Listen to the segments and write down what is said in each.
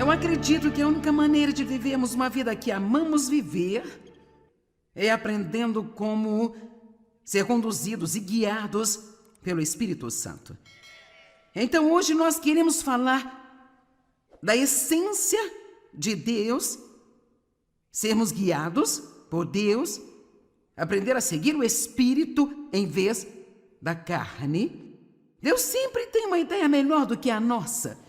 Eu acredito que a única maneira de vivermos uma vida que amamos viver é aprendendo como ser conduzidos e guiados pelo Espírito Santo. Então hoje nós queremos falar da essência de Deus, sermos guiados por Deus, aprender a seguir o Espírito em vez da carne. Deus sempre tem uma ideia melhor do que a nossa.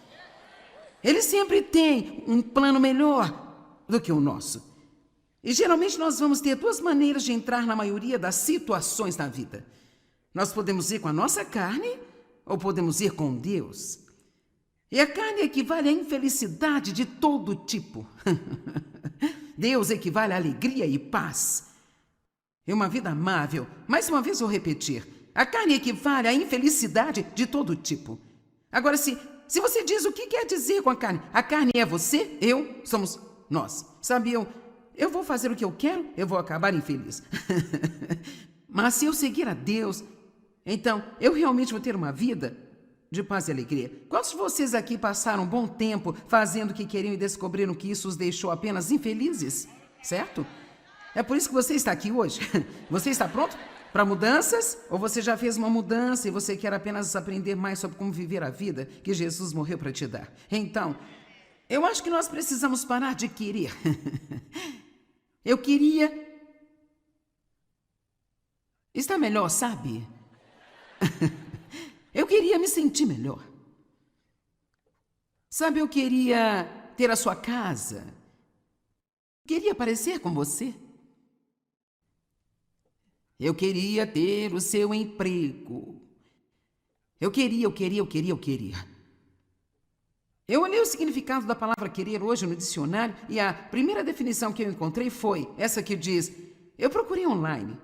Ele sempre tem um plano melhor do que o nosso. E geralmente nós vamos ter duas maneiras de entrar na maioria das situações na vida. Nós podemos ir com a nossa carne ou podemos ir com Deus. E a carne equivale à infelicidade de todo tipo. Deus equivale à alegria e paz. É uma vida amável. Mais uma vez vou repetir. A carne equivale à infelicidade de todo tipo. Agora, se você diz o que quer dizer com a carne é você, eu, somos nós. Sabe, eu vou fazer o que eu quero, eu vou acabar infeliz. Mas se eu seguir a Deus, então eu realmente vou ter uma vida de paz e alegria. Quantos de vocês aqui passaram um bom tempo fazendo o que queriam e descobriram que isso os deixou apenas infelizes? Certo? É por isso que você está aqui hoje. Você está pronto para mudanças? Ou você já fez uma mudança e você quer apenas aprender mais sobre como viver a vida que Jesus morreu para te dar? Então, eu acho que nós precisamos parar de querer. Eu queria... Está melhor, sabe? Eu queria me sentir melhor. Sabe, eu queria ter a sua casa. Queria parecer com você. Eu queria ter o seu emprego. Eu queria. Eu olhei o significado da palavra querer hoje no dicionário e a primeira definição que eu encontrei foi essa que diz: eu procurei online.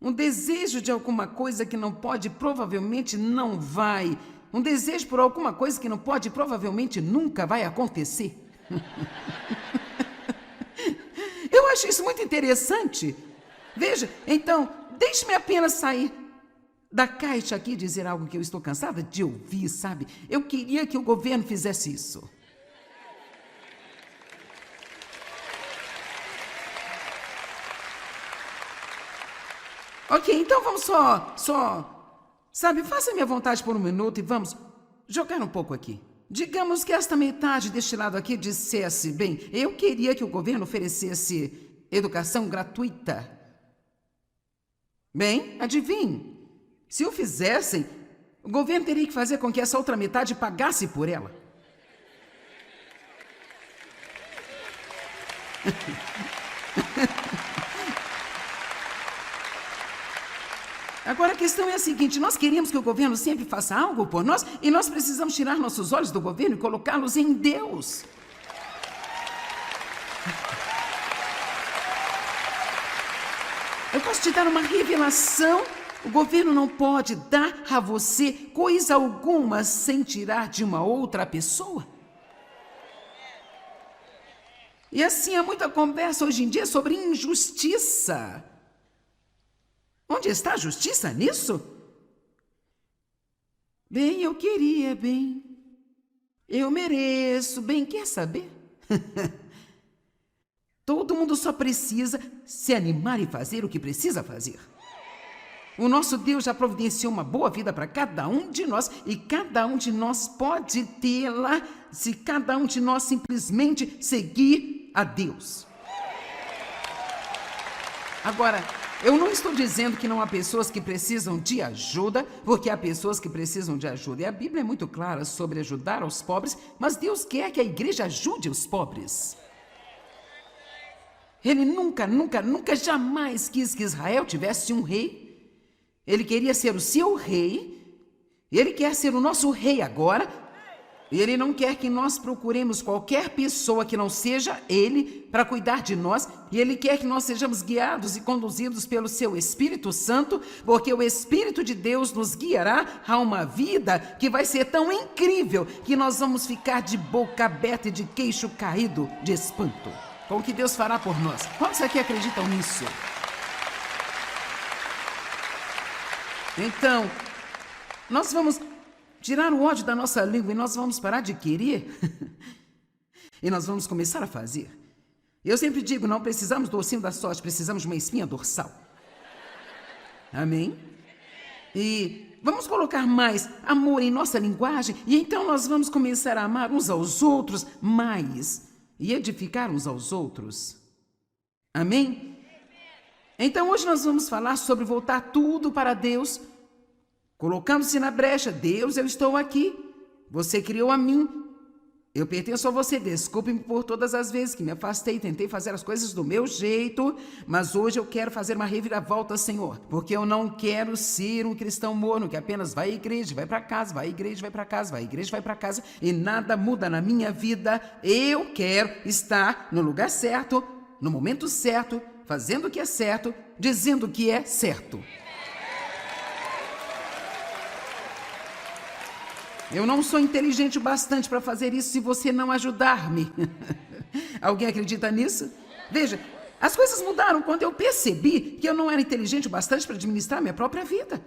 Um desejo de alguma coisa que não pode, provavelmente não vai. Um desejo por alguma coisa que não pode, provavelmente nunca vai acontecer. Eu acho isso muito interessante. Veja, então, deixe-me apenas sair da caixa aqui e dizer algo que eu estou cansada de ouvir, sabe? Eu queria que o governo fizesse isso. Ok, então vamos sabe, faça minha vontade por um minuto e vamos jogar um pouco aqui. Digamos que esta metade deste lado aqui dissesse, bem, eu queria que o governo oferecesse educação gratuita. Bem, adivinhe, se o fizessem, o governo teria que fazer com que essa outra metade pagasse por ela. Agora a questão é a seguinte, nós queríamos que o governo sempre faça algo por nós e nós precisamos tirar nossos olhos do governo e colocá-los em Deus. Eu posso te dar uma revelação. O governo não pode dar a você coisa alguma sem tirar de uma outra pessoa. E assim há muita conversa hoje em dia sobre injustiça. Onde está a justiça nisso? Bem, eu queria, bem. Eu mereço, bem, quer saber? Todo mundo só precisa se animar e fazer o que precisa fazer. O nosso Deus já providenciou uma boa vida para cada um de nós e cada um de nós pode tê-la se cada um de nós simplesmente seguir a Deus. Agora, eu não estou dizendo que não há pessoas que precisam de ajuda, porque há pessoas que precisam de ajuda. E a Bíblia é muito clara sobre ajudar aos pobres, mas Deus quer que a igreja ajude os pobres. Ele nunca, jamais quis que Israel tivesse um rei. Ele queria ser o seu rei. Ele quer ser o nosso rei agora. E Ele não quer que nós procuremos qualquer pessoa que não seja Ele para cuidar de nós. E Ele quer que nós sejamos guiados e conduzidos pelo Seu Espírito Santo, porque o Espírito de Deus nos guiará a uma vida que vai ser tão incrível que nós vamos ficar de boca aberta e de queixo caído de espanto com o que Deus fará por nós. Quantos aqui acreditam nisso? Então, nós vamos tirar o ódio da nossa língua e nós vamos parar de querer. E nós vamos começar a fazer. Eu sempre digo, não precisamos do ossinho da sorte, precisamos de uma espinha dorsal. Amém? E vamos colocar mais amor em nossa linguagem, e então nós vamos começar a amar uns aos outros mais e edificar uns aos outros. Amém? Então hoje nós vamos falar sobre voltar tudo para Deus, colocando-se na brecha. Deus, eu estou aqui. Você criou a mim. Eu pertenço a você. Desculpe-me por todas as vezes que me afastei, tentei fazer as coisas do meu jeito, mas hoje eu quero fazer uma reviravolta, Senhor, porque eu não quero ser um cristão morno que apenas vai à igreja, vai para casa, vai à igreja, vai para casa, vai à igreja, vai para casa e nada muda na minha vida. Eu quero estar no lugar certo, no momento certo, fazendo o que é certo, dizendo o que é certo. Eu não sou inteligente o bastante para fazer isso se você não ajudar-me. Alguém acredita nisso? Veja, as coisas mudaram quando eu percebi que eu não era inteligente o bastante para administrar minha própria vida.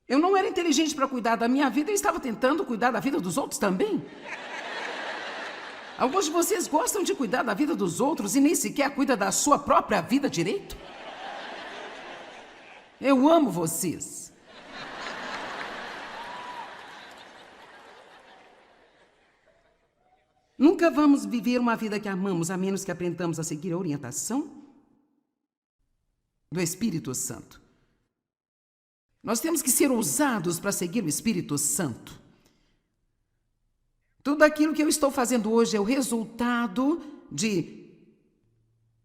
Eu não era inteligente para cuidar da minha vida e estava tentando cuidar da vida dos outros também. Alguns de vocês gostam de cuidar da vida dos outros e nem sequer cuidam da sua própria vida direito. Eu amo vocês. Nunca vamos viver uma vida que amamos, a menos que aprendamos a seguir a orientação do Espírito Santo. Nós temos que ser ousados para seguir o Espírito Santo. Tudo aquilo que eu estou fazendo hoje é o resultado de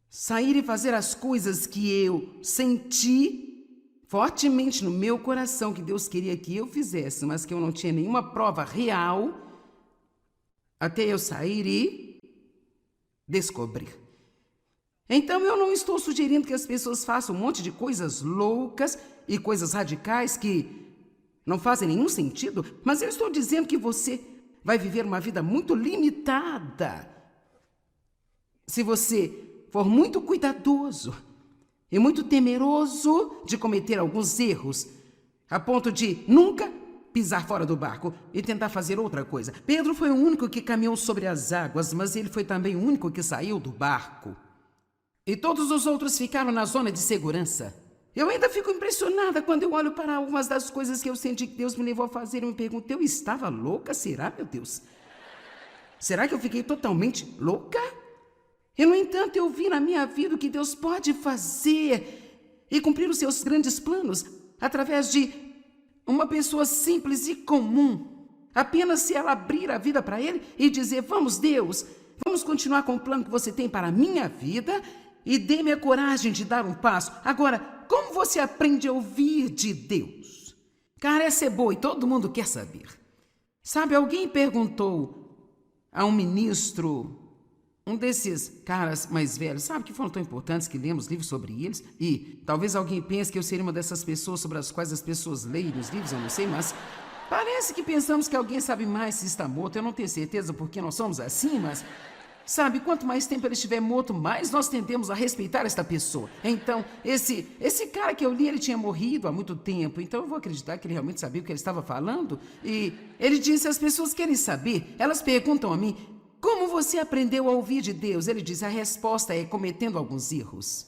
sair e fazer as coisas que eu senti fortemente no meu coração que Deus queria que eu fizesse, mas que eu não tinha nenhuma prova real até eu sair e descobrir. Então eu não estou sugerindo que as pessoas façam um monte de coisas loucas e coisas radicais que não fazem nenhum sentido, mas eu estou dizendo que você vai viver uma vida muito limitada se você for muito cuidadoso e muito temeroso de cometer alguns erros, a ponto de nunca pisar fora do barco e tentar fazer outra coisa. Pedro foi o único que caminhou sobre as águas, mas ele foi também o único que saiu do barco. E todos os outros ficaram na zona de segurança. Eu ainda fico impressionada quando eu olho para algumas das coisas que eu senti que Deus me levou a fazer e me pergunto, eu estava louca? Será, meu Deus? Será que eu fiquei totalmente louca? E, no entanto, eu vi na minha vida o que Deus pode fazer e cumprir os seus grandes planos através de uma pessoa simples e comum, apenas se ela abrir a vida para Ele e dizer, vamos Deus, vamos continuar com o plano que você tem para a minha vida e dê-me a coragem de dar um passo. Agora, como você aprende a ouvir de Deus? Cara, essa é boa e todo mundo quer saber. Sabe, alguém perguntou a um ministro, um desses caras mais velhos, sabe, que foram tão importantes que lemos livros sobre eles, e talvez alguém pense que eu seria uma dessas pessoas sobre as quais as pessoas leem os livros, eu não sei, mas parece que pensamos que alguém sabe mais se está morto. Eu não tenho certeza porque nós somos assim, mas sabe, quanto mais tempo ele estiver morto, mais nós tendemos a respeitar esta pessoa. Então, esse cara que eu li, ele tinha morrido há muito tempo, então eu vou acreditar que ele realmente sabia o que ele estava falando. E ele disse, as pessoas querem saber, elas perguntam a mim, como você aprendeu a ouvir de Deus? Ele diz, a resposta é cometendo alguns erros.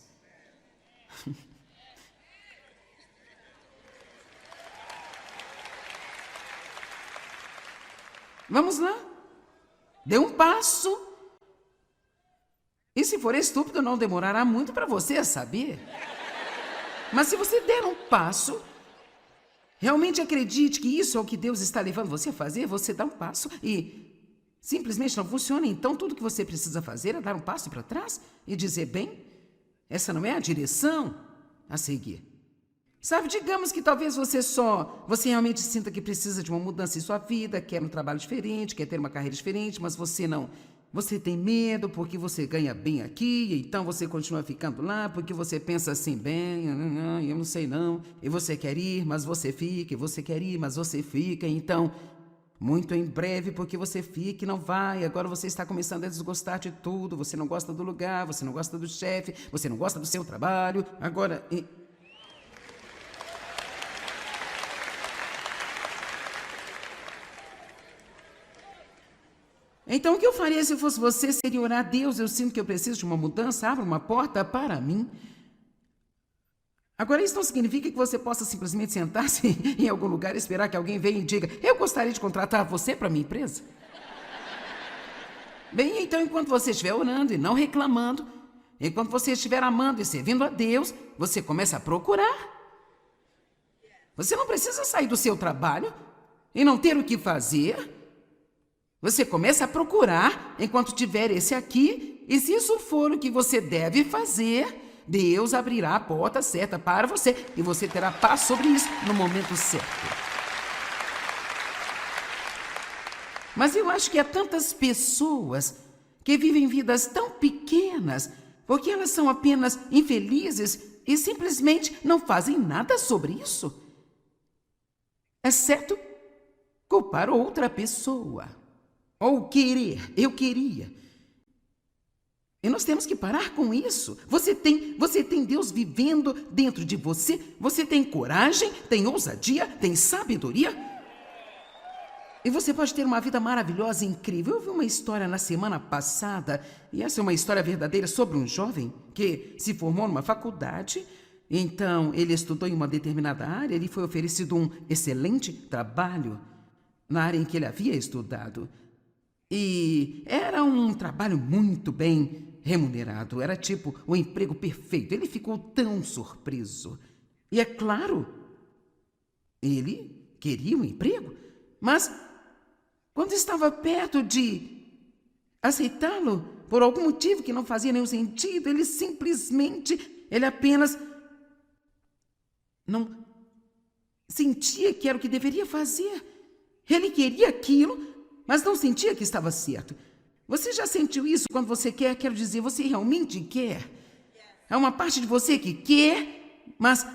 Vamos lá. Dê um passo. E se for estúpido, não demorará muito para você saber. Mas se você der um passo, realmente acredite que isso é o que Deus está levando você a fazer, você dá um passo e simplesmente não funciona, então tudo que você precisa fazer é dar um passo para trás e dizer, bem, essa não é a direção a seguir. Sabe, digamos que talvez você realmente sinta que precisa de uma mudança em sua vida, quer um trabalho diferente, quer ter uma carreira diferente, mas você tem medo porque você ganha bem aqui, então você continua ficando lá porque você pensa assim, bem, eu não sei não, e você quer ir, mas você fica, e você quer ir, mas você fica, então muito em breve, porque você fica e não vai, agora você está começando a desgostar de tudo, você não gosta do lugar, você não gosta do chefe, você não gosta do seu trabalho, agora... Então, o que eu faria se eu fosse você seria orar a Deus. Eu sinto que eu preciso de uma mudança. Abra uma porta para mim. Agora, isso não significa que você possa simplesmente sentar-se em algum lugar e esperar que alguém venha e diga: eu gostaria de contratar você para minha empresa. Bem, então, enquanto você estiver orando e não reclamando, enquanto você estiver amando e servindo a Deus, você começa a procurar. Você não precisa sair do seu trabalho e não ter o que fazer. Você começa a procurar enquanto tiver esse aqui, e se isso for o que você deve fazer, Deus abrirá a porta certa para você e você terá paz sobre isso no momento certo. Mas eu acho que há tantas pessoas que vivem vidas tão pequenas porque elas são apenas infelizes e simplesmente não fazem nada sobre isso, exceto culpar outra pessoa. Ou querer, eu queria. E nós temos que parar com isso. Você tem Deus vivendo dentro de você. Você tem coragem, tem ousadia, tem sabedoria. E você pode ter uma vida maravilhosa e incrível. Eu vi uma história na semana passada, e essa é uma história verdadeira sobre um jovem que se formou numa faculdade. Então, ele estudou em uma determinada área, ele foi oferecido um excelente trabalho na área em que ele havia estudado. E era um trabalho muito bem remunerado, era tipo o emprego perfeito. Ele ficou tão surpreso. E é claro, ele queria um emprego, mas quando estava perto de aceitá-lo, por algum motivo que não fazia nenhum sentido, ele apenas não sentia que era o que deveria fazer. Ele queria aquilo, mas não sentia que estava certo. Você já sentiu isso quando você quer? Quero dizer, você realmente quer? É uma parte de você que quer, mas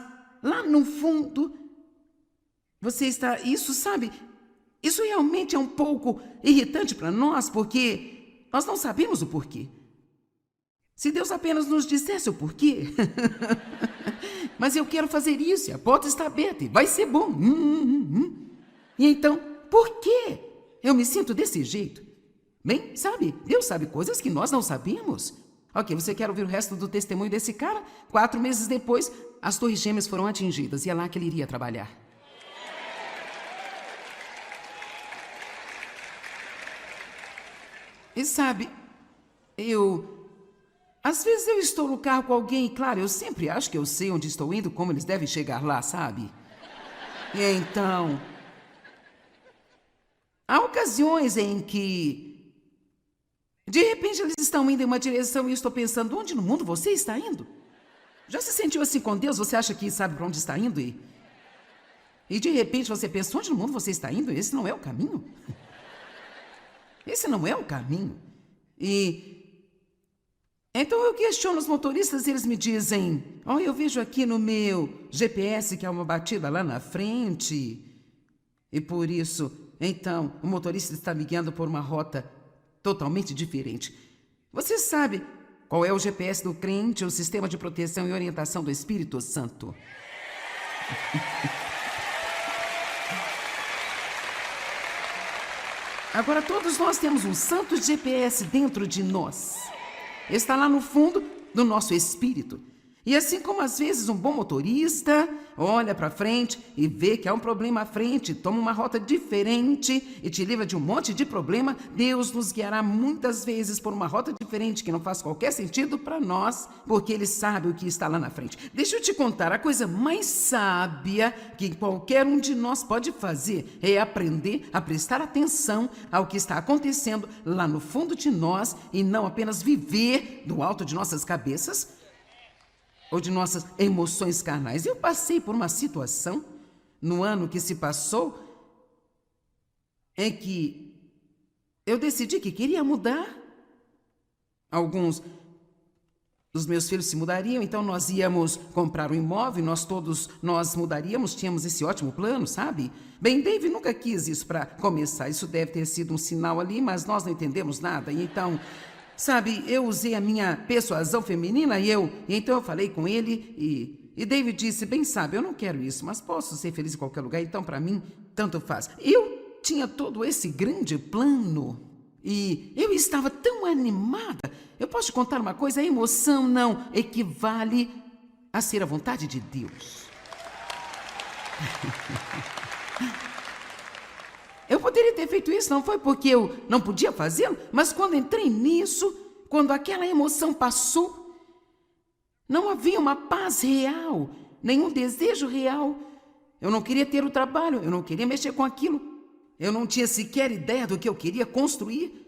lá no fundo, você está... Isso, sabe? Isso realmente é um pouco irritante para nós, porque nós não sabemos o porquê. Se Deus apenas nos dissesse o porquê. Mas eu quero fazer isso, e a porta está aberta, e vai ser bom. E então, por quê? Eu me sinto desse jeito. Bem, sabe, Deus sabe coisas que nós não sabemos. Ok, você quer ouvir o resto do testemunho desse cara? 4 meses depois, as Torres Gêmeas foram atingidas e é lá que ele iria trabalhar. E sabe, às vezes eu estou no carro com alguém e, claro, eu sempre acho que eu sei onde estou indo, como eles devem chegar lá, sabe? E então... há ocasiões em que, de repente, eles estão indo em uma direção e eu estou pensando: onde no mundo você está indo? Já se sentiu assim com Deus? Você acha que sabe para onde está indo? E de repente você pensa: onde no mundo você está indo? Esse não é o caminho. Esse não é o caminho. E então eu questiono os motoristas e eles me dizem: eu vejo aqui no meu GPS que há uma batida lá na frente. E por isso... então, o motorista está me guiando por uma rota totalmente diferente. Você sabe qual é o GPS do crente, o sistema de proteção e orientação do Espírito Santo? Agora, todos nós temos um santo GPS dentro de nós. Está lá no fundo do nosso espírito. E assim como às vezes um bom motorista olha para frente e vê que há um problema à frente, toma uma rota diferente e te livra de um monte de problema, Deus nos guiará muitas vezes por uma rota diferente que não faz qualquer sentido para nós, porque Ele sabe o que está lá na frente. Deixa eu te contar, a coisa mais sábia que qualquer um de nós pode fazer é aprender a prestar atenção ao que está acontecendo lá no fundo de nós e não apenas viver do alto de nossas cabeças ou de nossas emoções carnais. Eu passei por uma situação no ano que se passou em que eu decidi que queria mudar. Alguns dos meus filhos se mudariam, então nós íamos comprar um imóvel, nós mudaríamos, tínhamos esse ótimo plano, sabe? Bem, Dave nunca quis isso para começar, isso deve ter sido um sinal ali, mas nós não entendemos nada, e então... sabe, eu usei a minha persuasão feminina e então eu falei com ele e David disse: bem, sabe, eu não quero isso, mas posso ser feliz em qualquer lugar, então para mim, tanto faz. Eu tinha todo esse grande plano E eu estava tão animada. Eu posso te contar uma coisa, a emoção não equivale a ser a vontade de Deus. Eu poderia ter feito isso, não foi porque eu não podia fazê-lo, mas quando entrei nisso, quando aquela emoção passou, não havia uma paz real, nenhum desejo real. Eu não queria ter o trabalho, eu não queria mexer com aquilo. Eu não tinha sequer ideia do que eu queria construir.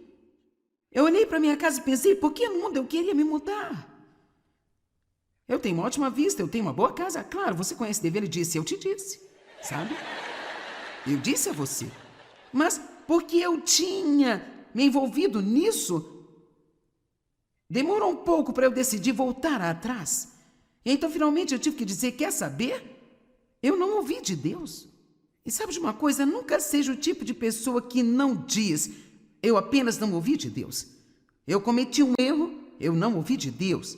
Eu olhei para minha casa e pensei, por que no mundo eu queria me mudar? Eu tenho uma ótima vista, eu tenho uma boa casa. Claro, você conhece Davi, ele disse, eu te disse, sabe? Eu disse a você. Mas porque eu tinha me envolvido nisso, demorou um pouco para eu decidir voltar atrás. Então, finalmente, eu tive que dizer, quer saber? Eu não ouvi de Deus. E sabe de uma coisa? Nunca seja o tipo de pessoa que não diz, eu apenas não ouvi de Deus. Eu cometi um erro, eu não ouvi de Deus.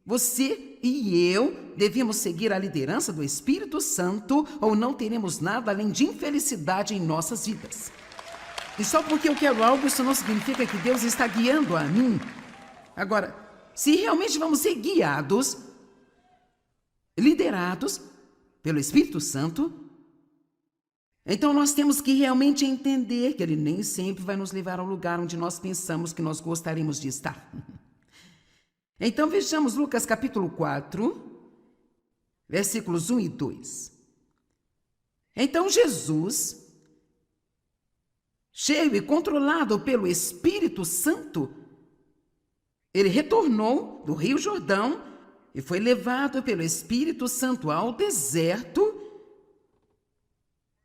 Você e eu devíamos seguir a liderança do Espírito Santo ou não teremos nada além de infelicidade em nossas vidas. E só porque eu quero algo, isso não significa que Deus está guiando a mim. Agora, se realmente vamos ser guiados, liderados pelo Espírito Santo, então nós temos que realmente entender que Ele nem sempre vai nos levar ao lugar onde nós pensamos que nós gostaríamos de estar. Então vejamos Lucas capítulo 4, versículos 1 e 2. Então Jesus, cheio e controlado pelo Espírito Santo, ele retornou do Rio Jordão e foi levado pelo Espírito Santo ao deserto,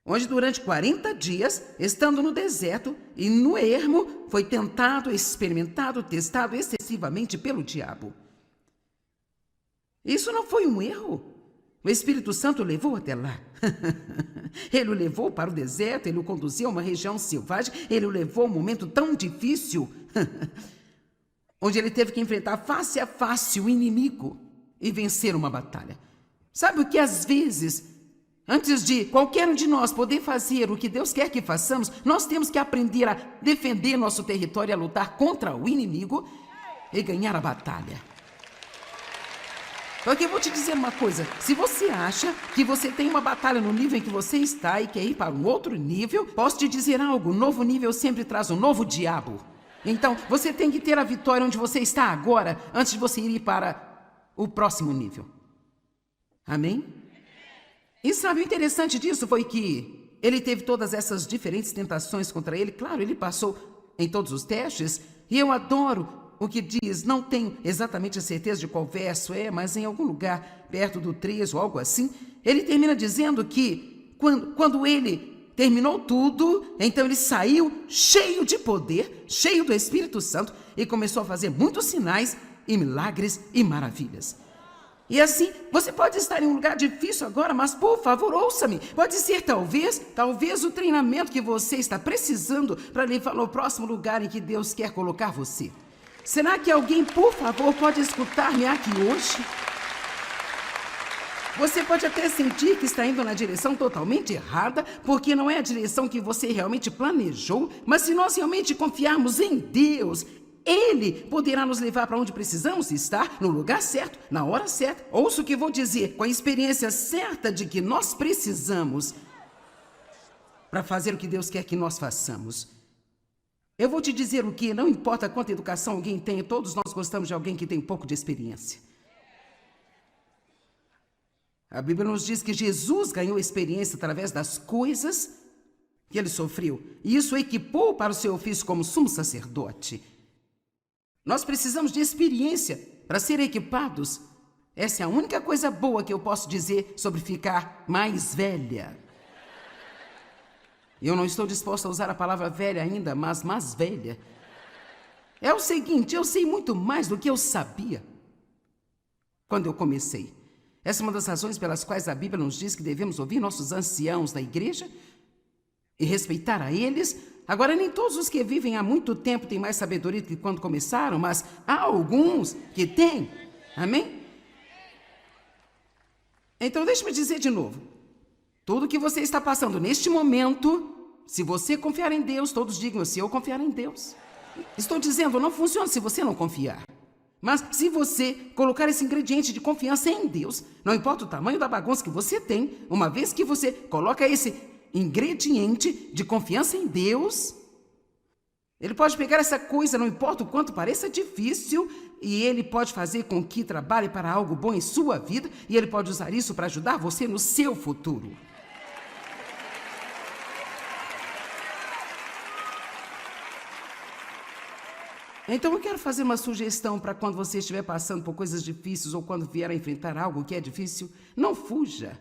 onde durante 40 dias, estando no deserto e no ermo, foi tentado, experimentado, testado excessivamente pelo diabo. Isso não foi um erro. O Espírito Santo o levou até lá. Ele o levou para o deserto, ele o conduziu a uma região selvagem, ele o levou a um momento tão difícil, onde ele teve que enfrentar face a face o inimigo e vencer uma batalha. Sabe o que às vezes, antes de qualquer um de nós poder fazer o que Deus quer que façamos, nós temos que aprender a defender nosso território, a lutar contra o inimigo e ganhar a batalha. Porque eu vou te dizer uma coisa, se você acha que você tem uma batalha no nível em que você está e quer ir para um outro nível, posso te dizer algo, um novo nível sempre traz um novo diabo. Então, você tem que ter a vitória onde você está agora, antes de você ir para o próximo nível. Amém? E sabe, o interessante disso foi que ele teve todas essas diferentes tentações contra ele. Claro, ele passou em todos os testes. E eu adoro o que diz, não tenho exatamente a certeza de qual verso é, mas em algum lugar perto do 3 ou algo assim, ele termina dizendo que quando ele terminou tudo, então ele saiu cheio de poder, cheio do Espírito Santo e começou a fazer muitos sinais e milagres e maravilhas. E assim, você pode estar em um lugar difícil agora, mas por favor, ouça-me. Pode ser talvez o treinamento que você está precisando para levar ao próximo lugar em que Deus quer colocar você. Será que alguém, por favor, pode escutar-me aqui hoje? Você pode até sentir que está indo na direção totalmente errada, porque não é a direção que você realmente planejou, mas se nós realmente confiarmos em Deus, Ele poderá nos levar para onde precisamos estar, no lugar certo, na hora certa. Ouça o que vou dizer, com a experiência certa de que nós precisamos para fazer o que Deus quer que nós façamos. Eu vou te dizer o que, não importa quanta educação alguém tem, todos nós gostamos de alguém que tem um pouco de experiência. A Bíblia nos diz que Jesus ganhou experiência através das coisas que ele sofreu, e isso o equipou para o seu ofício como sumo sacerdote. Nós precisamos de experiência para ser equipados. Essa é a única coisa boa que eu posso dizer sobre ficar mais velha. Eu não estou disposta a usar a palavra velha ainda, mas mais velha. É o seguinte, eu sei muito mais do que eu sabia quando eu comecei. Essa é uma das razões pelas quais a Bíblia nos diz que devemos ouvir nossos anciãos da igreja e respeitar a eles. Agora, nem todos os que vivem há muito tempo têm mais sabedoria do que quando começaram, mas há alguns que têm. Amém? Então, deixe-me dizer de novo. Tudo que você está passando neste momento, se você confiar em Deus, todos digam, se eu confiar em Deus. Estou dizendo, não funciona se você não confiar. Mas se você colocar esse ingrediente de confiança em Deus, não importa o tamanho da bagunça que você tem, uma vez que você coloca esse ingrediente de confiança em Deus, Ele pode pegar essa coisa, não importa o quanto pareça difícil, e Ele pode fazer com que trabalhe para algo bom em sua vida, e Ele pode usar isso para ajudar você no seu futuro. Então eu quero fazer uma sugestão para quando você estiver passando por coisas difíceis ou quando vier a enfrentar algo que é difícil, não fuja.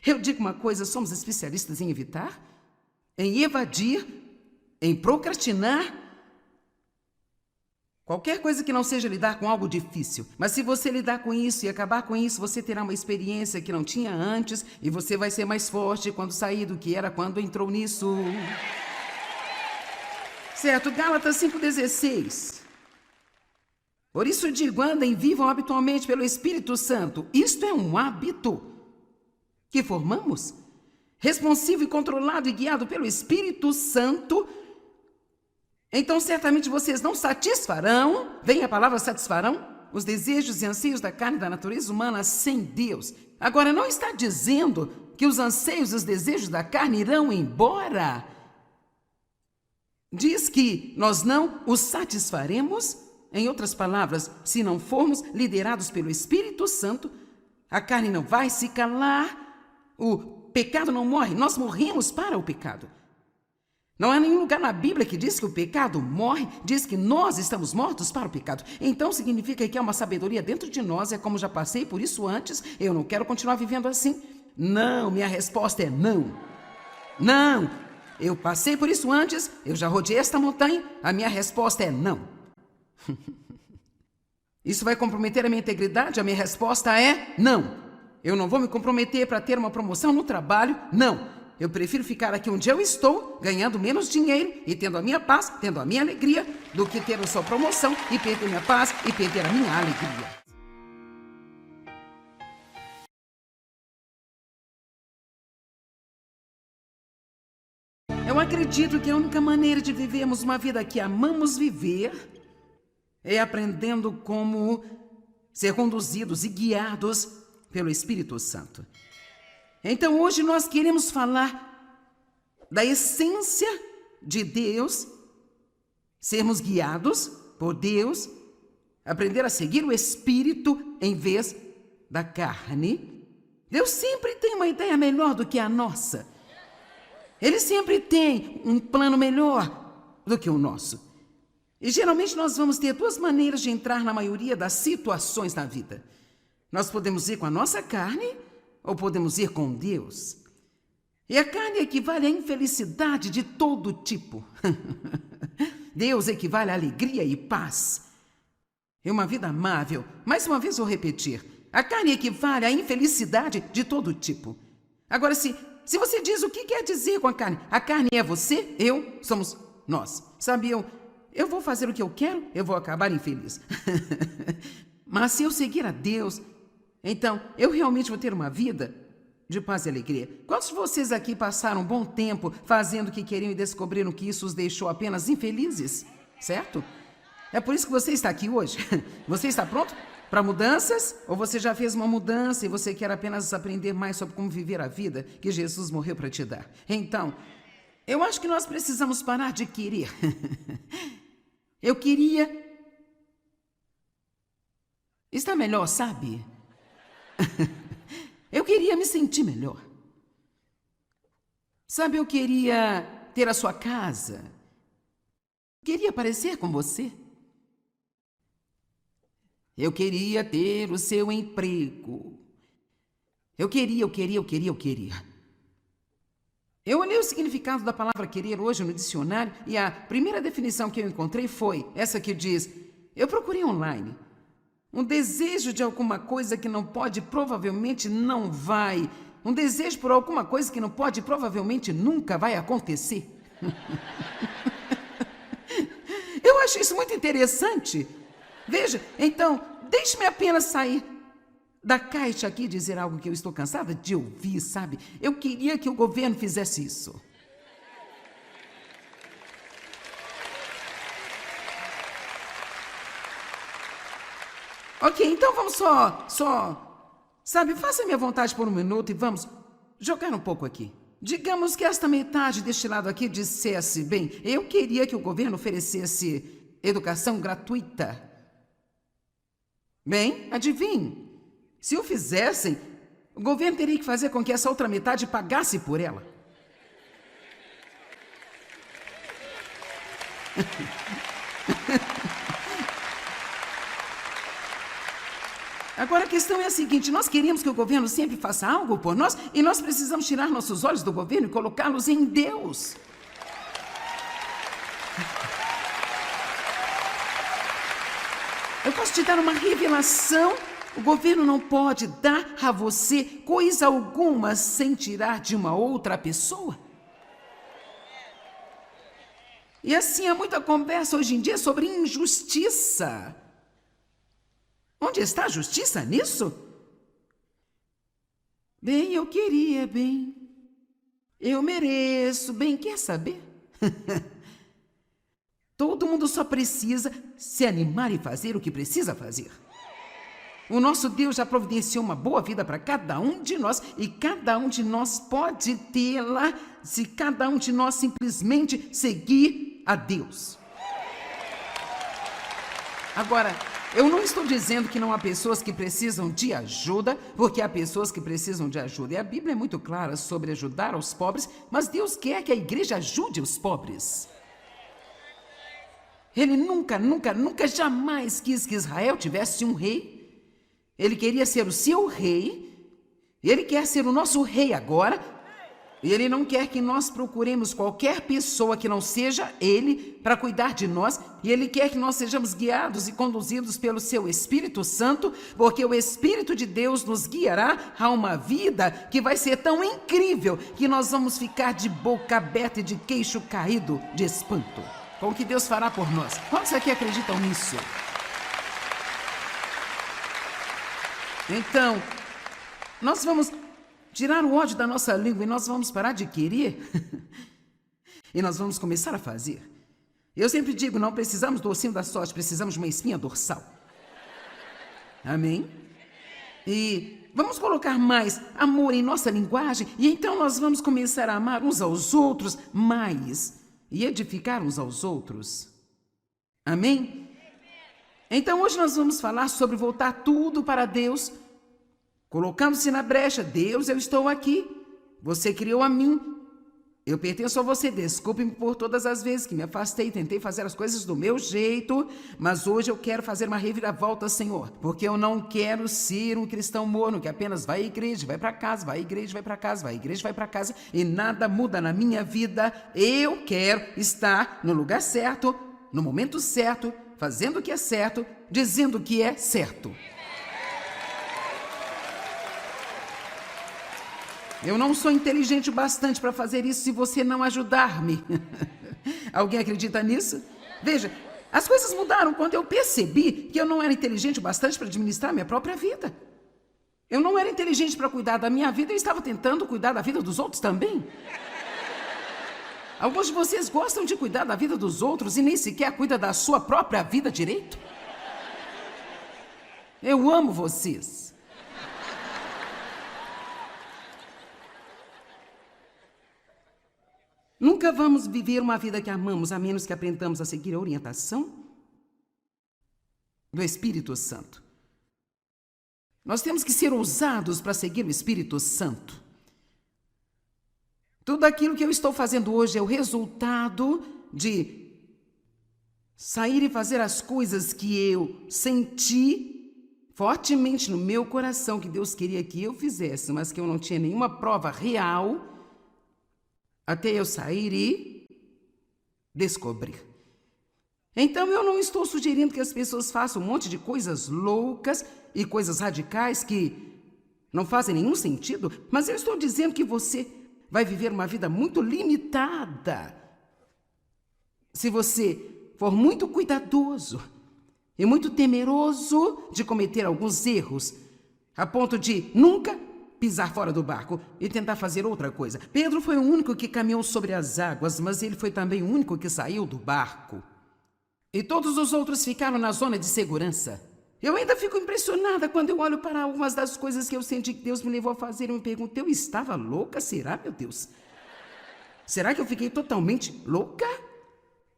Eu digo uma coisa, somos especialistas em evitar, em evadir, em procrastinar, qualquer coisa que não seja lidar com algo difícil. Mas se você lidar com isso e acabar com isso, você terá uma experiência que não tinha antes e você vai ser mais forte quando sair do que era quando entrou nisso. Certo, Gálatas 5,16. Por isso digo, andem, vivam habitualmente pelo Espírito Santo. Isto é um hábito que formamos, responsivo e controlado e guiado pelo Espírito Santo. Então, certamente vocês não satisfarão, vem a palavra satisfarão, os desejos e anseios da carne e da natureza humana sem Deus. Agora, não está dizendo que os anseios e os desejos da carne irão embora. Diz que nós não os satisfaremos. Em outras palavras, se não formos liderados pelo Espírito Santo, a carne não vai se calar, o pecado não morre, nós morremos para o pecado. Não há nenhum lugar na Bíblia que diz que o pecado morre, diz que nós estamos mortos para o pecado. Então significa que há uma sabedoria dentro de nós, é como já passei por isso antes, eu não quero continuar vivendo assim. Não, minha resposta é não. Não, eu passei por isso antes, eu já rodeei esta montanha, a minha resposta é não. Isso vai comprometer a minha integridade? A minha resposta é não. Eu não vou me comprometer para ter uma promoção no trabalho, não. Eu prefiro ficar aqui onde eu estou, ganhando menos dinheiro e tendo a minha paz, tendo a minha alegria, do que ter a sua promoção e perder minha paz e perder a minha alegria. Eu acredito que a única maneira de vivermos uma vida que amamos viver é aprendendo como ser conduzidos e guiados pelo Espírito Santo. Então hoje nós queremos falar da essência de Deus, sermos guiados por Deus, aprender a seguir o Espírito em vez da carne. Deus sempre tem uma ideia melhor do que a nossa. Ele sempre tem um plano melhor do que o nosso. E geralmente nós vamos ter duas maneiras de entrar na maioria das situações na vida. Nós podemos ir com a nossa carne ou podemos ir com Deus. E a carne equivale à infelicidade de todo tipo. Deus equivale à alegria e paz. É uma vida amável. Mais uma vez vou repetir. A carne equivale à infelicidade de todo tipo. Agora, se você diz o que quer dizer com a carne é você, eu, somos nós. Sabe, eu vou fazer o que eu quero, eu vou acabar infeliz. Mas se eu seguir a Deus, então eu realmente vou ter uma vida de paz e alegria. Quantos de vocês aqui passaram um bom tempo fazendo o que queriam e descobriram que isso os deixou apenas infelizes? Certo? É por isso que você está aqui hoje. Você está pronto para mudanças? Ou você já fez uma mudança e você quer apenas aprender mais sobre como viver a vida que Jesus morreu para te dar? Então, eu acho que nós precisamos parar de querer. Eu queria estar melhor, sabe? Eu queria me sentir melhor. Sabe, eu queria ter a sua casa. Queria parecer com você. Eu queria ter o seu emprego. Eu queria. Eu olhei o significado da palavra querer hoje no dicionário e a primeira definição que eu encontrei foi essa que diz, eu procurei online, um desejo de alguma coisa que não pode, provavelmente não vai, um desejo por alguma coisa que não pode, provavelmente nunca vai acontecer. Eu acho isso muito interessante. Veja, então, deixe-me apenas sair da caixa aqui e dizer algo que eu estou cansada de ouvir, sabe? Eu queria que o governo fizesse isso. Ok, então vamos sabe, faça minha vontade por um minuto e vamos jogar um pouco aqui. Digamos que esta metade deste lado aqui dissesse, bem, eu queria que o governo oferecesse educação gratuita. Bem, adivinhe, se o fizessem, o governo teria que fazer com que essa outra metade pagasse por ela. Agora a questão é a seguinte, nós queremos que o governo sempre faça algo por nós e nós precisamos tirar nossos olhos do governo e colocá-los em Deus. Eu posso te dar uma revelação. O governo não pode dar a você coisa alguma sem tirar de uma outra pessoa. E assim há muita conversa hoje em dia sobre injustiça. Onde está a justiça nisso? Bem, eu queria, bem. Eu mereço, bem, quer saber? Todo mundo só precisa se animar e fazer o que precisa fazer. O nosso Deus já providenciou uma boa vida para cada um de nós e cada um de nós pode tê-la se cada um de nós simplesmente seguir a Deus. Agora, eu não estou dizendo que não há pessoas que precisam de ajuda, porque há pessoas que precisam de ajuda. E a Bíblia é muito clara sobre ajudar os pobres, mas Deus quer que a igreja ajude os pobres. Ele nunca, jamais quis que Israel tivesse um rei. Ele queria ser o seu rei. Ele quer ser o nosso rei agora. E Ele não quer que nós procuremos qualquer pessoa que não seja Ele para cuidar de nós. E Ele quer que nós sejamos guiados e conduzidos pelo Seu Espírito Santo, porque o Espírito de Deus nos guiará a uma vida que vai ser tão incrível que nós vamos ficar de boca aberta e de queixo caído de espanto com o que Deus fará por nós. Quantos aqui acreditam nisso? Então, nós vamos tirar o ódio da nossa língua e nós vamos parar de querer e nós vamos começar a fazer. Eu sempre digo, não precisamos do ossinho da sorte, precisamos de uma espinha dorsal. Amém? E vamos colocar mais amor em nossa linguagem e então nós vamos começar a amar uns aos outros mais e edificar uns aos outros. Amém? Então hoje nós vamos falar sobre voltar tudo para Deus, colocando-se na brecha. Deus, eu estou aqui. Você criou a mim. Eu pertenço a você. Desculpe-me por todas as vezes que me afastei e tentei fazer as coisas do meu jeito, mas hoje eu quero fazer uma reviravolta, Senhor, porque eu não quero ser um cristão morno que apenas vai à igreja, vai para casa, vai à igreja, vai para casa, vai à igreja, vai para casa e nada muda na minha vida. Eu quero estar no lugar certo, no momento certo, fazendo o que é certo, dizendo o que é certo. Eu não sou inteligente o bastante para fazer isso se você não ajudar-me. Alguém acredita nisso? Veja, as coisas mudaram quando eu percebi que eu não era inteligente o bastante para administrar minha própria vida. Eu não era inteligente para cuidar da minha vida, eu estava tentando cuidar da vida dos outros também. Alguns de vocês gostam de cuidar da vida dos outros e nem sequer cuidam da sua própria vida direito. Eu amo vocês. Nunca vamos viver uma vida que amamos a menos que aprendamos a seguir a orientação do Espírito Santo. Nós temos que ser ousados para seguir o Espírito Santo. Tudo aquilo que eu estou fazendo hoje é o resultado de sair e fazer as coisas que eu senti fortemente no meu coração que Deus queria que eu fizesse, mas que eu não tinha nenhuma prova real, até eu sair e descobrir. Então eu não estou sugerindo que as pessoas façam um monte de coisas loucas e coisas radicais que não fazem nenhum sentido, mas eu estou dizendo que você vai viver uma vida muito limitada se você for muito cuidadoso e muito temeroso de cometer alguns erros, a ponto de nunca pisar fora do barco e tentar fazer outra coisa. Pedro foi o único que caminhou sobre as águas, mas ele foi também o único que saiu do barco. E todos os outros ficaram na zona de segurança. Eu ainda fico impressionada quando eu olho para algumas das coisas que eu senti que Deus me levou a fazer. Eu me pergunto, eu estava louca? Será, meu Deus? Será que eu fiquei totalmente louca?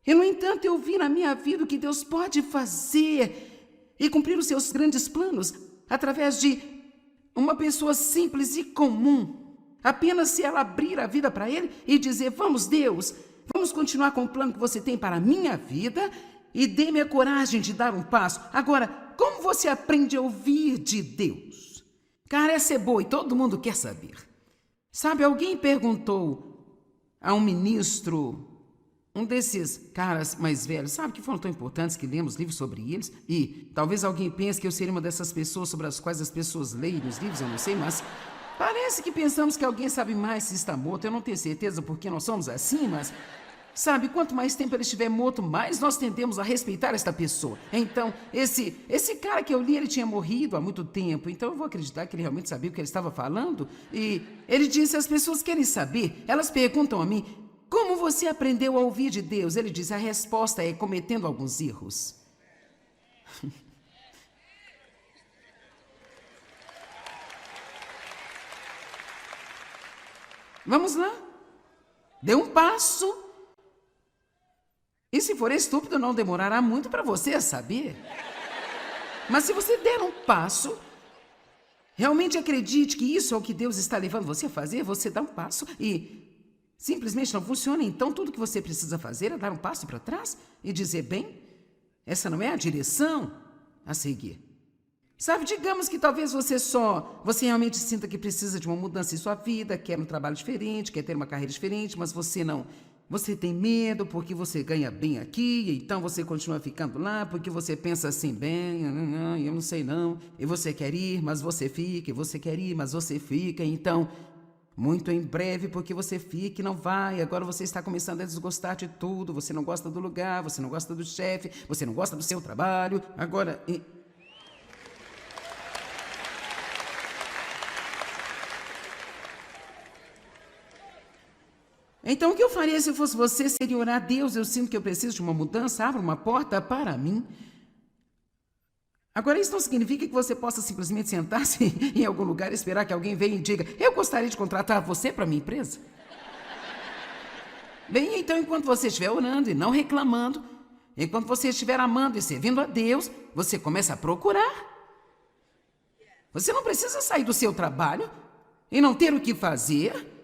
E, no entanto, eu vi na minha vida o que Deus pode fazer e cumprir os seus grandes planos através de uma pessoa simples e comum. Apenas se ela abrir a vida para Ele e dizer, vamos, Deus, vamos continuar com o plano que você tem para a minha vida e dê-me a coragem de dar um passo. Agora, como você aprende a ouvir de Deus? Cara, essa é boa e todo mundo quer saber. Sabe, alguém perguntou a um ministro, um desses caras mais velhos, sabe, que foram tão importantes que lemos livros sobre eles, e talvez alguém pense que eu seria uma dessas pessoas sobre as quais as pessoas leem os livros, eu não sei, mas parece que pensamos que alguém sabe mais se está morto. Eu não tenho certeza porque nós somos assim, mas sabe, quanto mais tempo ele estiver morto, mais nós tendemos a respeitar esta pessoa. Então, esse cara que eu li, ele tinha morrido há muito tempo, então eu vou acreditar que ele realmente sabia o que ele estava falando. E ele disse, as pessoas querem saber, elas perguntam a mim, como você aprendeu a ouvir de Deus? Ele diz, a resposta é cometendo alguns erros. Vamos lá. Dê um passo. E se for estúpido, não demorará muito para você saber. Mas se você der um passo, realmente acredite que isso é o que Deus está levando você a fazer, você dá um passo e simplesmente não funciona, então tudo que você precisa fazer é dar um passo para trás e dizer, bem, essa não é a direção a seguir. Sabe, digamos que talvez você realmente sinta que precisa de uma mudança em sua vida, quer um trabalho diferente, quer ter uma carreira diferente, mas você tem medo porque você ganha bem aqui, então você continua ficando lá porque você pensa assim, bem, eu não sei não, e você quer ir, mas você fica, e você quer ir, mas você fica, então muito em breve, porque você fica e não vai, agora você está começando a desgostar de tudo, você não gosta do lugar, você não gosta do chefe, você não gosta do seu trabalho, agora... Então, o que eu faria se fosse você seria orar a Deus, eu sinto que eu preciso de uma mudança, abra uma porta para mim. Agora, isso não significa que você possa simplesmente sentar-se em algum lugar e esperar que alguém venha e diga, eu gostaria de contratar você para minha empresa. Bem, então, enquanto você estiver orando e não reclamando, enquanto você estiver amando e servindo a Deus, você começa a procurar. Você não precisa sair do seu trabalho e não ter o que fazer.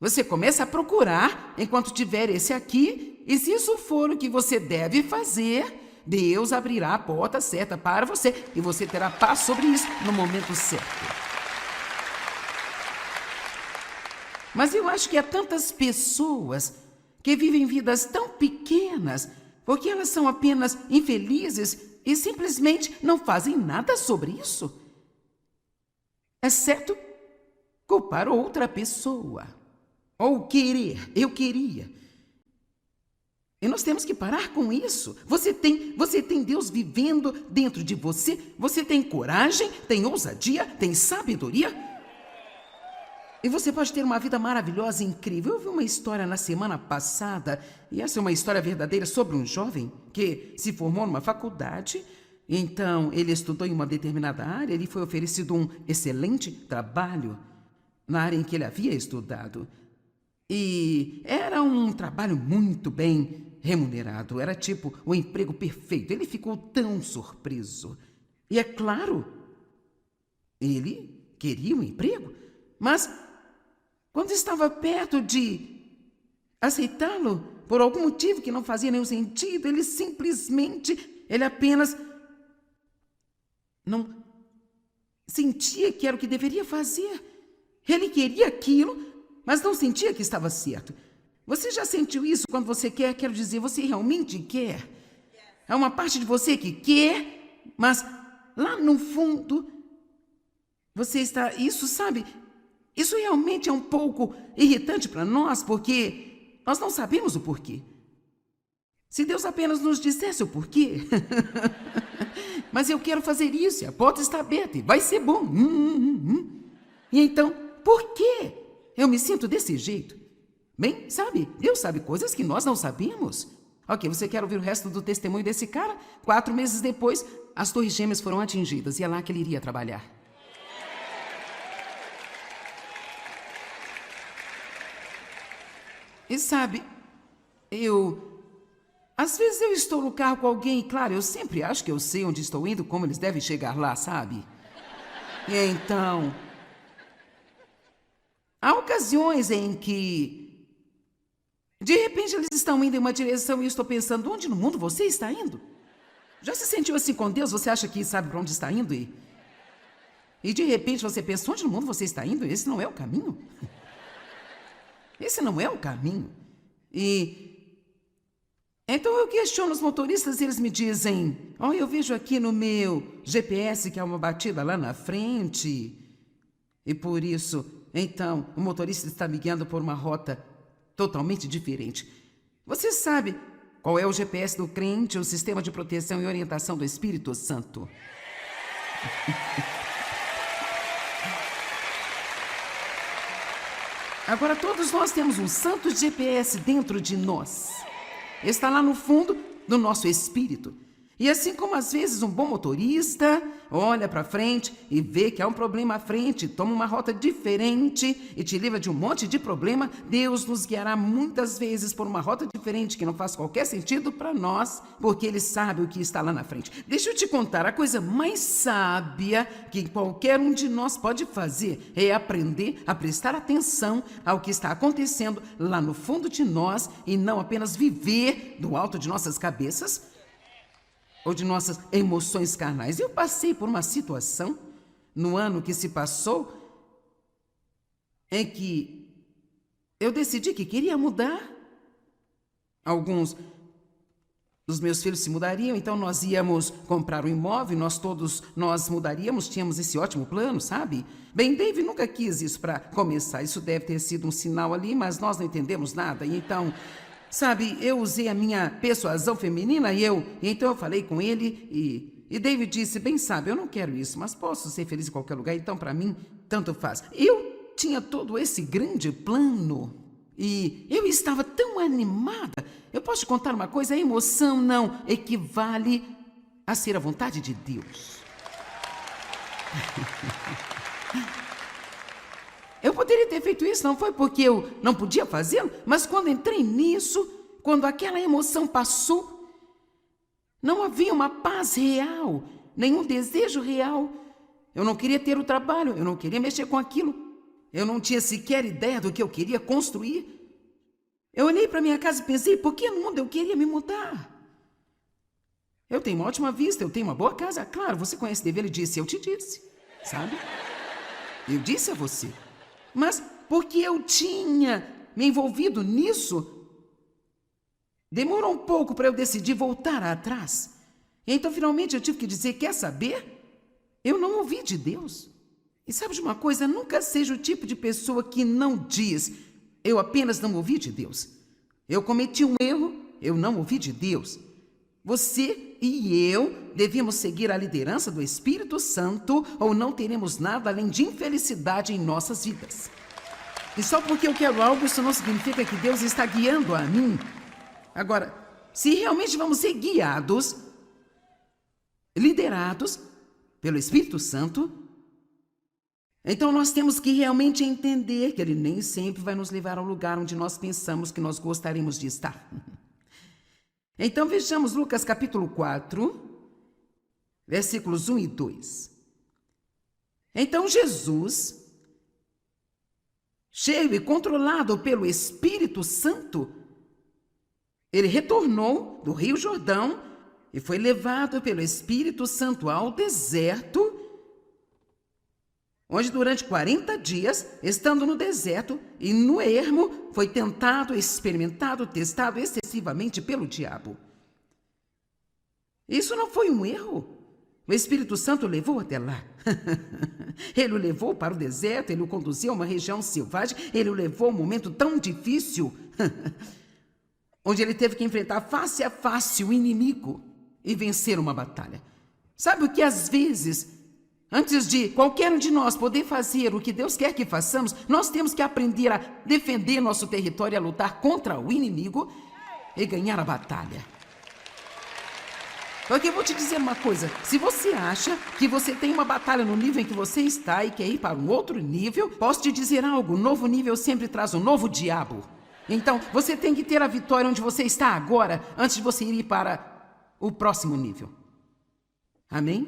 Você começa a procurar enquanto tiver esse aqui, e se isso for o que você deve fazer, Deus abrirá a porta certa para você e você terá paz sobre isso no momento certo. Mas eu acho que há tantas pessoas que vivem vidas tão pequenas porque elas são apenas infelizes e simplesmente não fazem nada sobre isso, exceto culpar outra pessoa. Ou querer, eu queria. E nós temos que parar com isso. Você tem Deus vivendo dentro de você. Você tem coragem, tem ousadia, tem sabedoria. E você pode ter uma vida maravilhosa e incrível. Eu vi uma história na semana passada, e essa é uma história verdadeira sobre um jovem que se formou numa faculdade. Então, ele estudou em uma determinada área, ele foi oferecido um excelente trabalho na área em que ele havia estudado. E era um trabalho muito bem remunerado, era tipo o emprego perfeito. Ele ficou tão surpreso. E é claro, ele queria um emprego, mas quando estava perto de aceitá-lo, por algum motivo que não fazia nenhum sentido, ele apenas não sentia que era o que deveria fazer. Ele queria aquilo, mas não sentia que estava certo. Você já sentiu isso quando você quer? Quero dizer, você realmente quer? Há uma parte de você que quer, mas lá no fundo, você está... Isso, sabe? Isso realmente é um pouco irritante para nós, porque nós não sabemos o porquê. Se Deus apenas nos dissesse o porquê... Mas eu quero fazer isso, e a porta está aberta, e vai ser bom. E então, por quê? Eu me sinto desse jeito. Bem, sabe, Deus sabe coisas que nós não sabemos. Ok, você quer ouvir o resto do testemunho desse cara? 4 meses depois, as Torres Gêmeas foram atingidas e é lá que ele iria trabalhar. E sabe, às vezes eu estou no carro com alguém e, claro, eu sempre acho que eu sei onde estou indo, como eles devem chegar lá, sabe? E então, há ocasiões em que, de repente, eles estão indo em uma direção e eu estou pensando, onde no mundo você está indo? Já se sentiu assim com Deus? Você acha que sabe para onde está indo? E de repente você pensa, onde no mundo você está indo? Esse não é o caminho. Esse não é o caminho. E então eu questiono os motoristas e eles me dizem, eu vejo aqui no meu GPS que há uma batida lá na frente. E por isso, então, o motorista está me guiando por uma rota totalmente diferente. Você sabe qual é o GPS do crente, o sistema de proteção e orientação do Espírito Santo? Agora, todos nós temos um santo GPS dentro de nós. Está lá no fundo do nosso espírito. E assim como às vezes um bom motorista olha para frente e vê que há um problema à frente, toma uma rota diferente e te livra de um monte de problema, Deus nos guiará muitas vezes por uma rota diferente que não faz qualquer sentido para nós, porque Ele sabe o que está lá na frente. Deixa eu te contar, a coisa mais sábia que qualquer um de nós pode fazer é aprender a prestar atenção ao que está acontecendo lá no fundo de nós e não apenas viver do alto de nossas cabeças ou de nossas emoções carnais. Eu passei por uma situação no ano que se passou em que eu decidi que queria mudar. Alguns dos meus filhos se mudariam, então nós íamos comprar um imóvel, nós mudaríamos, tínhamos esse ótimo plano, sabe? Bem, Dave nunca quis isso para começar, isso deve ter sido um sinal ali, mas nós não entendemos nada, e então... Sabe, eu usei a minha persuasão feminina e então eu falei com ele e David disse, bem sabe, eu não quero isso, mas posso ser feliz em qualquer lugar, então para mim, tanto faz. Eu tinha todo esse grande plano e eu estava tão animada. Eu posso te contar uma coisa, a emoção não equivale a ser a vontade de Deus. Eu poderia ter feito isso, não foi porque eu não podia fazê-lo, mas quando entrei nisso, quando aquela emoção passou, não havia uma paz real, nenhum desejo real. Eu não queria ter o trabalho, eu não queria mexer com aquilo, eu não tinha sequer ideia do que eu queria construir. Eu olhei para minha casa e pensei, por que no mundo eu queria me mudar? Eu tenho uma ótima vista, eu tenho uma boa casa. Claro, você conhece David, ele disse, eu te disse, sabe? Eu disse a você. Mas porque eu tinha me envolvido nisso, demorou um pouco para eu decidir voltar atrás. E então, finalmente, eu tive que dizer, quer saber? Eu não ouvi de Deus. E sabe de uma coisa? Nunca seja o tipo de pessoa que não diz, eu apenas não ouvi de Deus. Eu cometi um erro, eu não ouvi de Deus. Você e eu devíamos seguir a liderança do Espírito Santo ou não teremos nada além de infelicidade em nossas vidas. E só porque eu quero algo, isso não significa que Deus está guiando a mim. Agora, se realmente vamos ser guiados, liderados pelo Espírito Santo, então nós temos que realmente entender que Ele nem sempre vai nos levar ao lugar onde nós pensamos que nós gostaríamos de estar. Então vejamos Lucas capítulo 4, versículos 1 e 2. Então Jesus, cheio e controlado pelo Espírito Santo, ele retornou do Rio Jordão e foi levado pelo Espírito Santo ao deserto, onde durante 40 dias, estando no deserto e no ermo, foi tentado, experimentado, testado excessivamente pelo diabo. Isso não foi um erro. O Espírito Santo o levou até lá. Ele o levou para o deserto, ele o conduziu a uma região selvagem, ele o levou a um momento tão difícil, onde ele teve que enfrentar face a face o inimigo e vencer uma batalha. Sabe o que às vezes... Antes de qualquer um de nós poder fazer o que Deus quer que façamos, nós temos que aprender a defender nosso território, a lutar contra o inimigo e ganhar a batalha. Porque eu vou te dizer uma coisa, se você acha que você tem uma batalha no nível em que você está e quer ir para um outro nível, posso te dizer algo, novo nível sempre traz um novo diabo. Então, você tem que ter a vitória onde você está agora, antes de você ir para o próximo nível. Amém?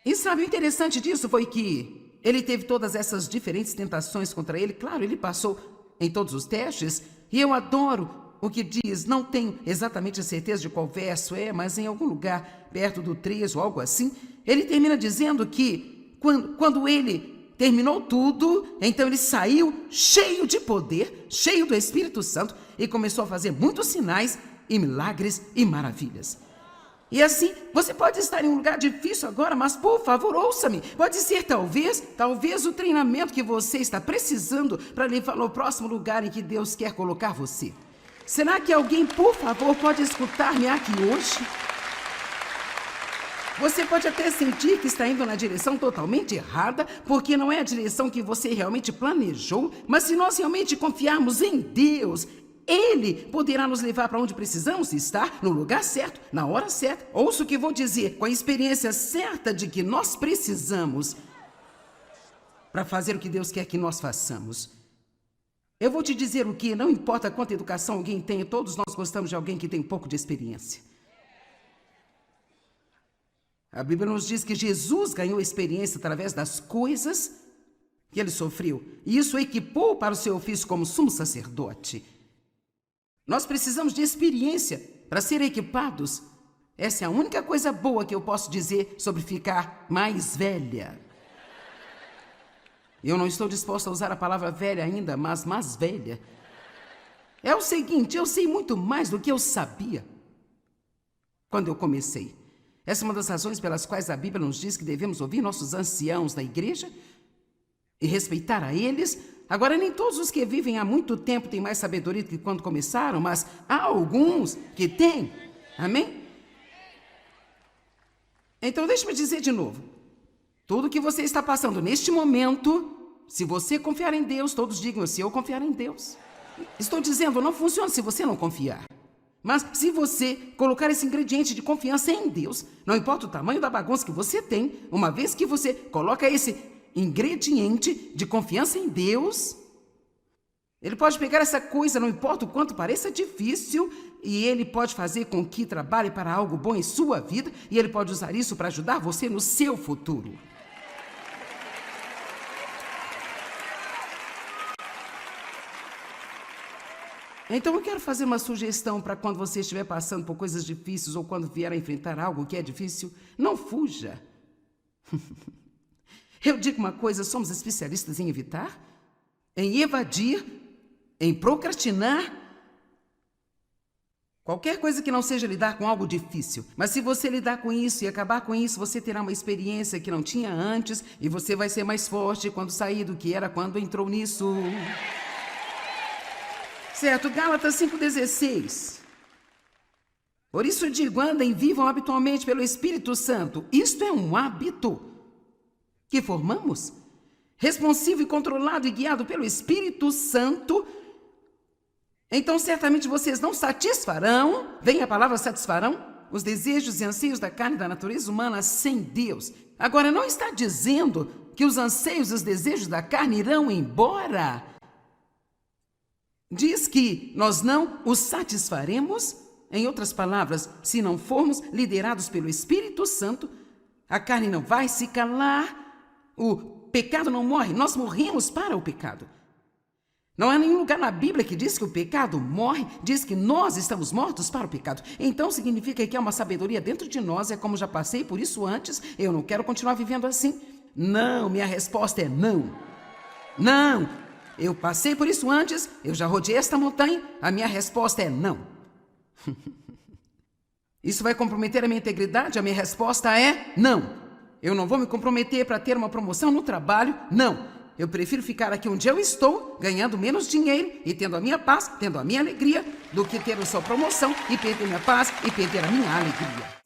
E sabe, o interessante disso foi que ele teve todas essas diferentes tentações contra ele. Claro, ele passou em todos os testes, e eu adoro o que diz, não tenho exatamente a certeza de qual verso é, mas em algum lugar perto do 3 ou algo assim, ele termina dizendo que quando ele terminou tudo, então ele saiu cheio de poder, cheio do Espírito Santo e começou a fazer muitos sinais e milagres e maravilhas. E assim, você pode estar em um lugar difícil agora, mas por favor, ouça-me. Pode ser talvez o treinamento que você está precisando para levar ao próximo lugar em que Deus quer colocar você. Será que alguém, por favor, pode escutar-me aqui hoje? Você pode até sentir que está indo na direção totalmente errada, porque não é a direção que você realmente planejou, mas se nós realmente confiarmos em Deus, Ele poderá nos levar para onde precisamos estar, no lugar certo, na hora certa. Ouça o que vou dizer, com a experiência certa de que nós precisamos para fazer o que Deus quer que nós façamos. Eu vou te dizer o que, não importa quanta educação alguém tenha, todos nós gostamos de alguém que tem um pouco de experiência. A Bíblia nos diz que Jesus ganhou experiência através das coisas que ele sofreu, e isso o equipou para o seu ofício como sumo sacerdote. Nós precisamos de experiência para ser equipados. Essa é a única coisa boa que eu posso dizer sobre ficar mais velha. Eu não estou disposto a usar a palavra velha ainda, mas mais velha. É o seguinte, eu sei muito mais do que eu sabia quando eu comecei. Essa é uma das razões pelas quais a Bíblia nos diz que devemos ouvir nossos anciãos da igreja e respeitar a eles. Agora, nem todos os que vivem há muito tempo têm mais sabedoria do que quando começaram, mas há alguns que têm. Amém? Então, deixe-me dizer de novo. Tudo que você está passando neste momento, se você confiar em Deus, todos digam, se eu confiar em Deus. Estou dizendo, não funciona se você não confiar. Mas se você colocar esse ingrediente de confiança em Deus, não importa o tamanho da bagunça que você tem, uma vez que você coloca esse ingrediente de confiança em Deus, Ele pode pegar essa coisa, não importa o quanto pareça difícil, e Ele pode fazer com que trabalhe para algo bom em sua vida, e Ele pode usar isso para ajudar você no seu futuro. Então eu quero fazer uma sugestão para quando você estiver passando por coisas difíceis ou quando vier a enfrentar algo que é difícil, não fuja. Eu digo uma coisa, somos especialistas em evitar, em evadir, em procrastinar, qualquer coisa que não seja lidar com algo difícil. Mas se você lidar com isso e acabar com isso, você terá uma experiência que não tinha antes e você vai ser mais forte quando sair do que era quando entrou nisso. Certo, Gálatas 5,16. Por isso digo, andem, vivam habitualmente pelo Espírito Santo. Isto é um hábito que formamos, responsivo e controlado e guiado pelo Espírito Santo. Então certamente vocês não satisfarão, vem a palavra satisfarão, os desejos e anseios da carne e da natureza humana sem Deus. Agora, não está dizendo que os anseios e os desejos da carne irão embora. Diz que nós não os satisfaremos. Em outras palavras, se não formos liderados pelo Espírito Santo, a carne não vai se calar, o pecado não morre, nós morremos para o pecado. Não há nenhum lugar na Bíblia que diz que o pecado morre, diz que nós estamos mortos para o pecado. Então significa que há uma sabedoria dentro de nós, é como já passei por isso antes, eu não quero continuar vivendo assim. Não, minha resposta é não. Não, eu passei por isso antes, eu já rodeei esta montanha, a minha resposta é não. Isso vai comprometer a minha integridade? A minha resposta é não. Eu não vou me comprometer para ter uma promoção no trabalho? Não. Eu prefiro ficar aqui onde eu estou, ganhando menos dinheiro e tendo a minha paz, tendo a minha alegria, do que ter a sua promoção e perder minha paz e perder a minha alegria.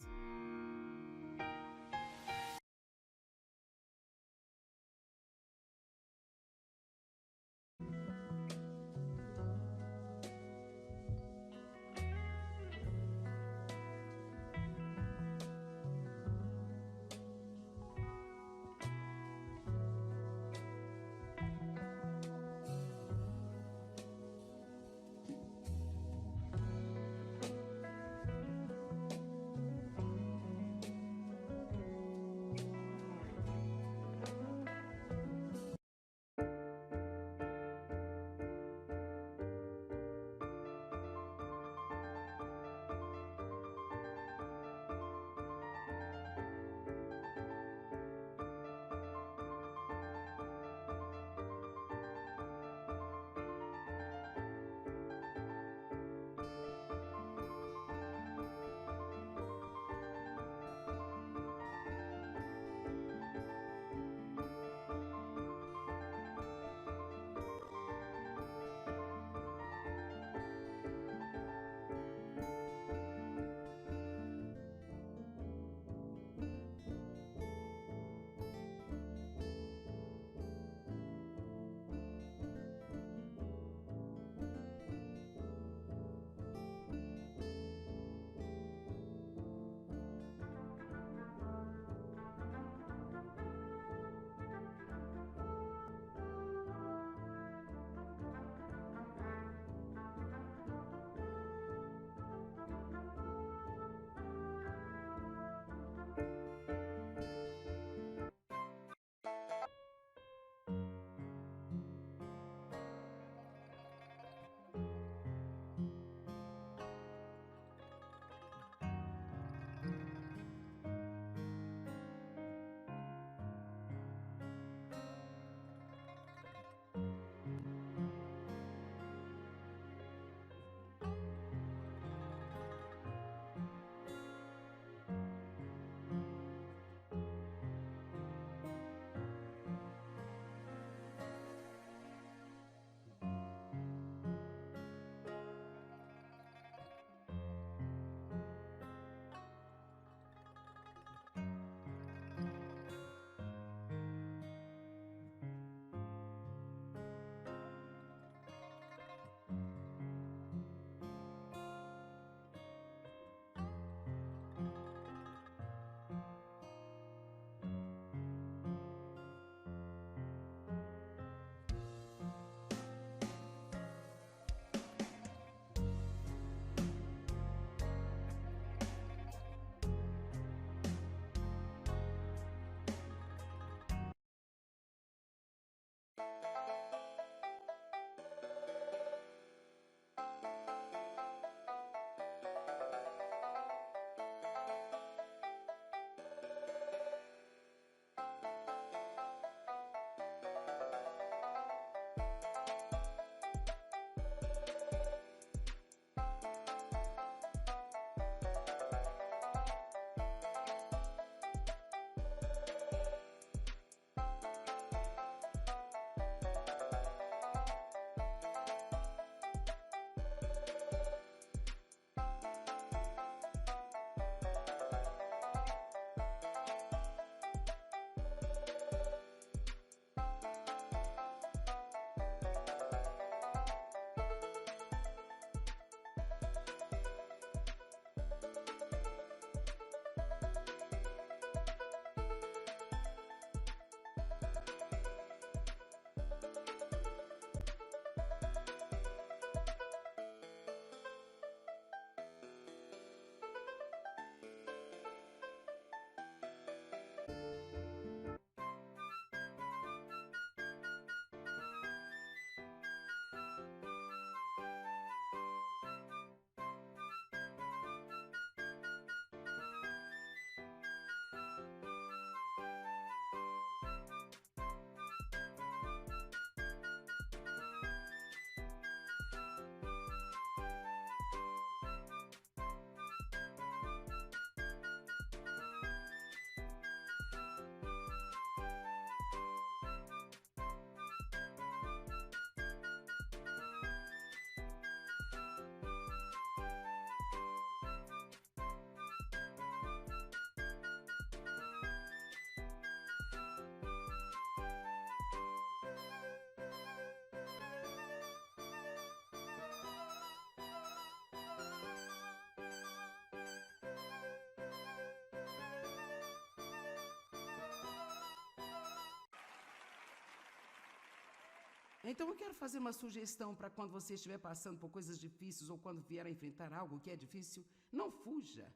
Então eu quero fazer uma sugestão para quando você estiver passando por coisas difíceis ou quando vier a enfrentar algo que é difícil, não fuja.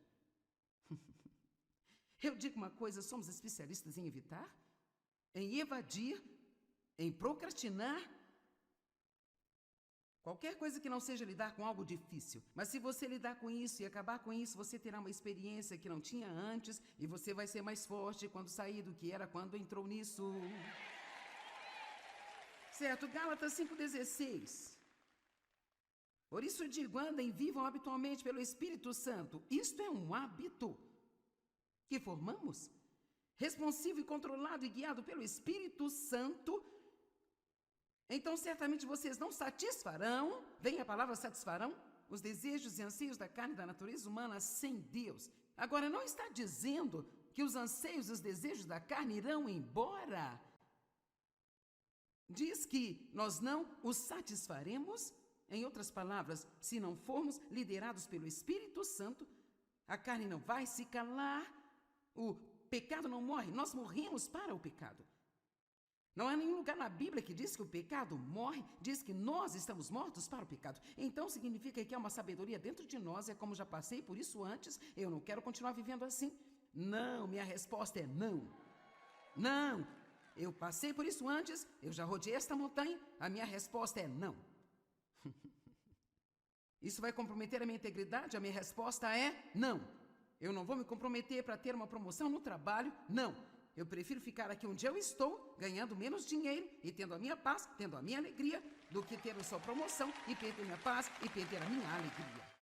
Eu digo uma coisa, somos especialistas em evitar, em evadir, em procrastinar. Qualquer coisa que não seja lidar com algo difícil. Mas se você lidar com isso e acabar com isso, você terá uma experiência que não tinha antes e você vai ser mais forte quando sair do que era quando entrou nisso. Certo, Gálatas 5,16. Por isso digo, andem, vivam habitualmente pelo Espírito Santo. Isto é um hábito que formamos, responsivo e controlado e guiado pelo Espírito Santo. Então, certamente vocês não satisfarão, vem a palavra satisfarão, os desejos e anseios da carne e da natureza humana sem Deus. Agora, não está dizendo que os anseios e os desejos da carne irão embora. Diz que nós não os satisfaremos. Em outras palavras, se não formos liderados pelo Espírito Santo, a carne não vai se calar, o pecado não morre, nós morremos para o pecado. Não há nenhum lugar na Bíblia que diz que o pecado morre, diz que nós estamos mortos para o pecado. Então significa que há uma sabedoria dentro de nós, é como já passei por isso antes, eu não quero continuar vivendo assim. Não, minha resposta é não. Não, eu passei por isso antes, eu já rodeei esta montanha, a minha resposta é não. Isso vai comprometer a minha integridade? A minha resposta é não. Eu não vou me comprometer para ter uma promoção no trabalho? Não. Eu prefiro ficar aqui onde eu estou, ganhando menos dinheiro e tendo a minha paz, tendo a minha alegria, do que ter a sua promoção e perder minha paz e perder a minha alegria.